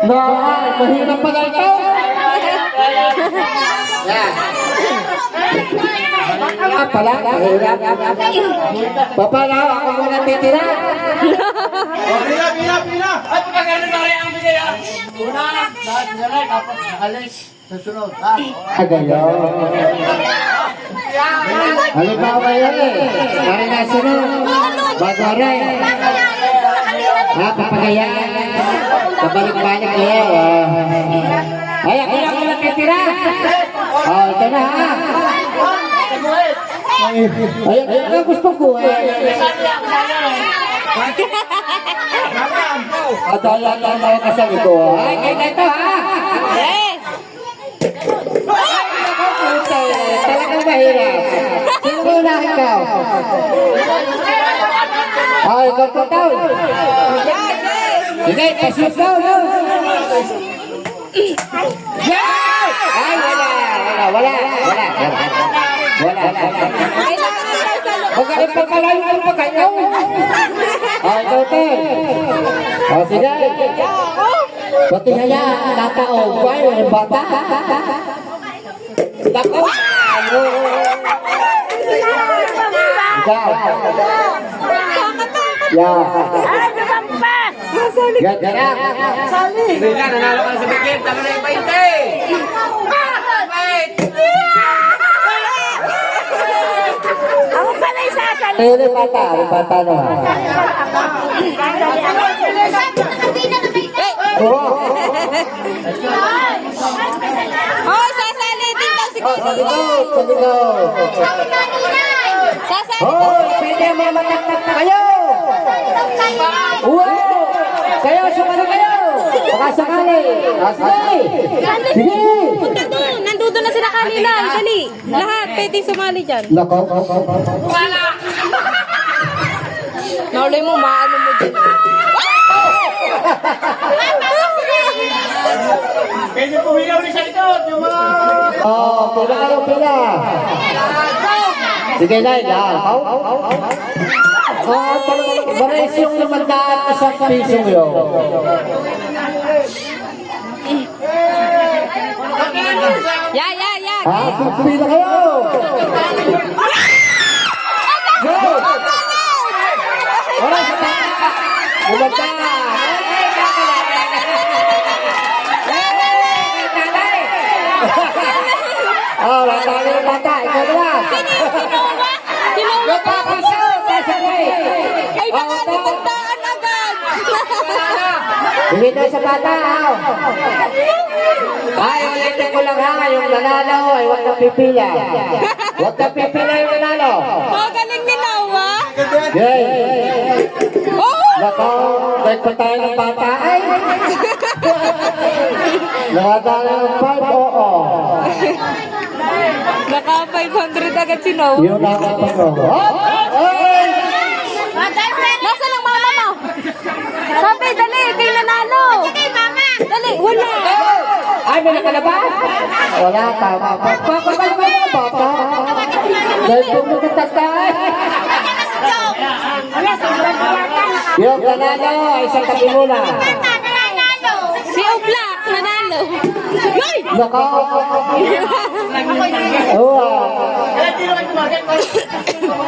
Mahirap pala ito. Yan. Pala, mahirap. Papala, ako muna titira. Pila. At pagkakaroon na rin ang bigay. Una, lahat na rin. Tapos alis. Susunod. Agayon. Halimbawa yan eh. Para nasunod. Bago rin. Papagayaan. Pabalik-balik kayo. Ay, ako lang ang nakitira. Ito na ha. Ayun ang gusto ko eh. Adaya lang mga kasali ko. Ay, kaya ito ha. Talagang mahirap. Sino mo na ikaw? Ay, ikaw po tao. Sige, pasus daw. Ay, wala. Magaling pa kalayo pa kayo. Ay, ikaw te. O, sige. Pati haya, nataog ba yung bata? Dako. Ikaw. Yeah. Ganyan. Sali. Bigla, nanalo ka sa bigyan. Talo na yung 20. Ako pala yung sasali. Ayun yung bata naman. Oh, sasali din daw si Kuya. Sasali. Pwede mamataktak na kayo. Kayo, sumali kayo. Baka sakali. Sige. Punta doon. Nandudo na sila kanina. Dali. Lahat pwede sumali dyan. Nako. Naulay mo, maano mo dyan. Pwede pumilaw ni sa likod. Yung mga... Pila kayo, pila. Sige na, ilahaw. Bares yung 500 pisong yun. Ya. Pila kayo. Go! Wala sa tama. Bumata. Bata yung bata. Ikaw na. Sino? Papasaw. Pasakay. Ay, baka natagdaan agad. Hindi na sa bata. Ay, ulitin ko lang ha. Yung nanalo ay huwag na pipila. Huwag na pipila yung nanalo. Oh, galing ni Nawa. Yay! Oh! Nako, dahil pa tayo ng bata ay. Nakadala ng 5, oo. Naka 500 agad si Nawa. Yung nakapag-o. Ay! Nasa lang mama mo? Sabi, dali, kayo nanalo. Dali, wala. Ay, may nakalabas? Wala, tama. Pagpapabal mo yung bata. Dahil kung nagtatay. Yung nanalo ay isang tabi muna. Si Oblak, nanalo. Yoy! Nako. Oo.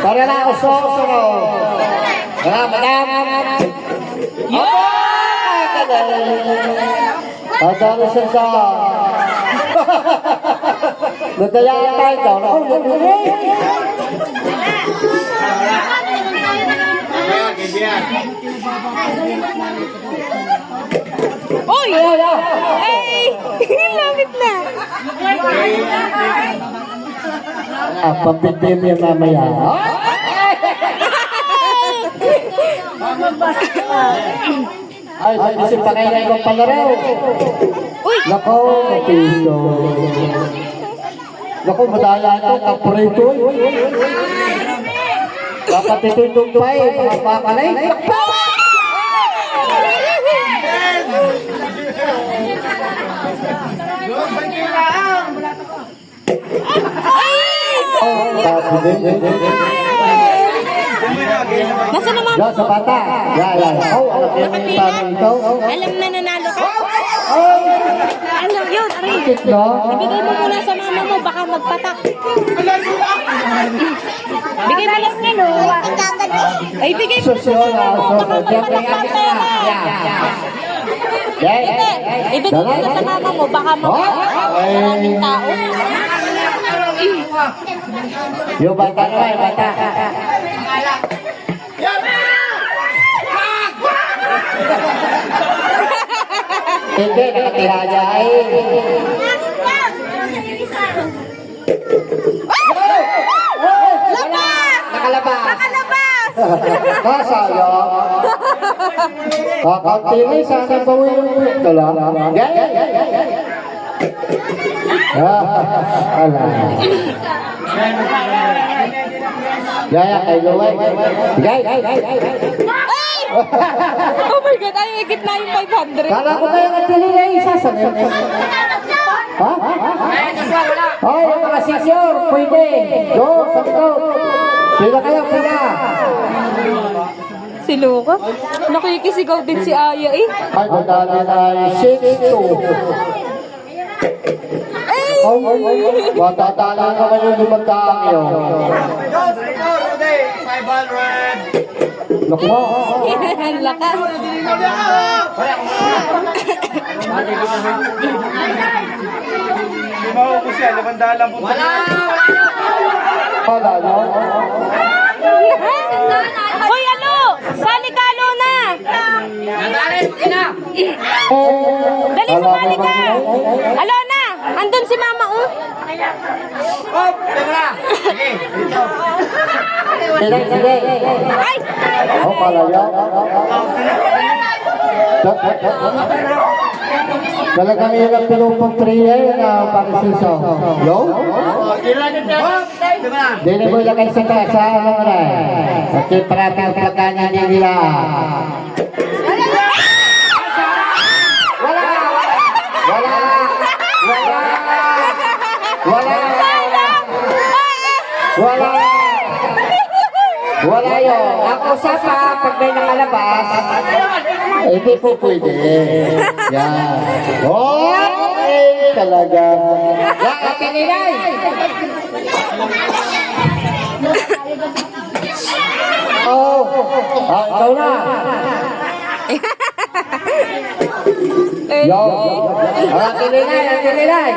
Para na ako so. Madam. Adalo siya sa... Nagkayaan tayo daw. Uy! Ay! Lapit na. Pampipim yung mamaya. Ay, isip pa kayo na ibang palaraw. Uy! Nako, piso. Nako, madaya ito, kaprito. Dapat ito yung tumpay, mga pakalay. Ay! Tapos din. Nasaan ang mama Yan, sa mo? bata. Yan. Oh, alam niyo yung tanong ito. Alam na nanalo ka? Alam yun, aray. Bakit, no? Ibigay mo muna sa mama mo, baka magpatak. Bigay mo lang nilo. Ay, bigay mo na sa Sosyo mama na. mo, baka Siyempre, magpatak akin ng na. pera. Yan. Hindi, ibigay mo na sa mama mo, baka magpatak. Maraming tao. Yung bata naman, yung bata. Hindi, nakatira dyan. Labas! Nakalabas. Nakalabas! Sayang. Kakanti na eh, sana pa mo yung ito lang. Gaya. Ala. Gaya, kay Luway. Gaya. Ay! Oh my God, ay, higit na yung 500. Kala ko kayo natili na isa sa nito. Ha? Oh, yung mga sisyor, pwede. Go, sabi ko. Pila kayo, pila. Si Luca? Nakikisigaw din si Aya eh. Ay, madali na yung 6-2. Ay! Matatala naman yung 500 yun. Naku mo. Ang lakas. Hindi maubos yan, 500 lang po. Wala, no? Hoy, alo! Sali ka, alo na! Dali, sumali ka! Alo na! Andun si mama, oh! Sige. Ay! Oh, pala yun. Talagang yun ang pinupong 3 na parisiso. Yo? Dili mo ilagay sa taas, sa alam na. At yung paratang pagkanya nila. Wala yun. Ang usapan, pag may nakalabas, hindi po pwede. Yan. Okay, talaga. Yan, ate Ninay. Oh, ikaw na. Yo, ate Ninay, ate Ninay.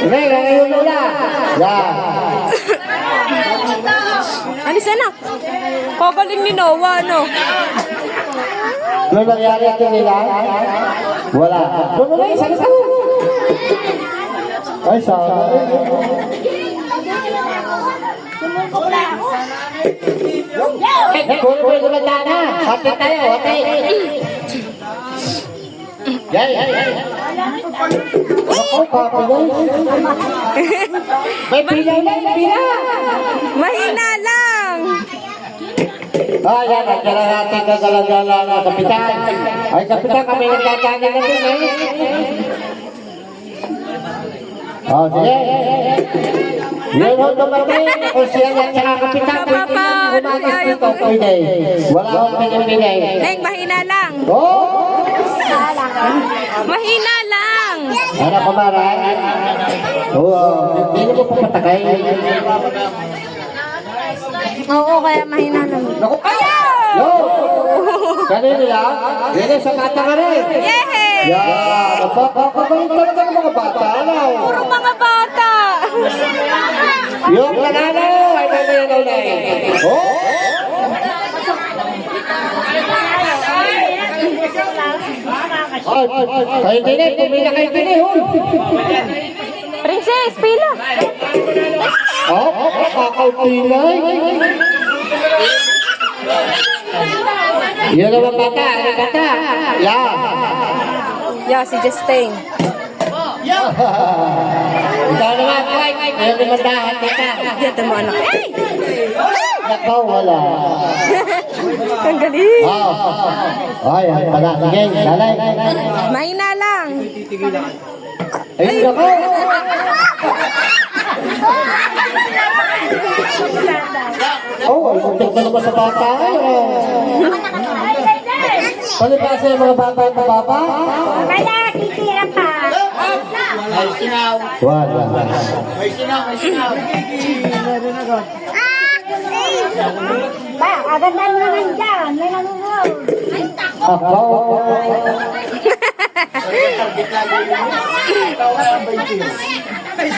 Ninay, nangyayulo na. Yan. Alis anak. Pagaling ni Noah, no? Ano nangyari ate Ninay? Wala. Tumuloy, salita mo. Ay, sana. Kung mo yung na, hati tayo, hati. Yan. Ako, kapilay. May pilay na, may pilay. Mahina lang. Ah, yan, nagkala natin kagala-gala na kapitan. Ay, kapitan, kami nagkakanya na din eh. Oh, sige. Yan ho dumating. Kung siya yan saka kapitan, pwede lang humagas dito. Pwede. Wala akong pinipili. Neng, mahina lang. Oh! Mahina lang. Ano ko maray? Oo, hindi mo papatakay. Oo, kaya mahina lang. Naku, kaya! Yo! Kanino lang? Yan sa bata ka rin. Yehey! Yan! Napakagaling talaga ng mga bata. Ano? Puro mga bata. Yung nanalo ay nanalo na eh. Oh! Ay, kayo din eh. Pumila kayo din eh. Princess, pila. Oh, kakautilay. Yan naman bata. Ano bata? Yan. Yeah, si Justine. Ikaw naman, Mike. Ayaw naman dahan kita. Dito mo anak. Ay! Nakaw, wala. Ang galing. Ay, pala. Sige, lalay. Mahina lang. Ay, nako. Oh, ang suntok na naman sa bata. Palipasa yung mga bata at baba. Kaya titira pa. May sinaw. Wala. May sinaw, may sinaw. Ba, aganda mo naman dyan. May nanonood. Ako. Target lagi yun. Ikaw ay ang 20.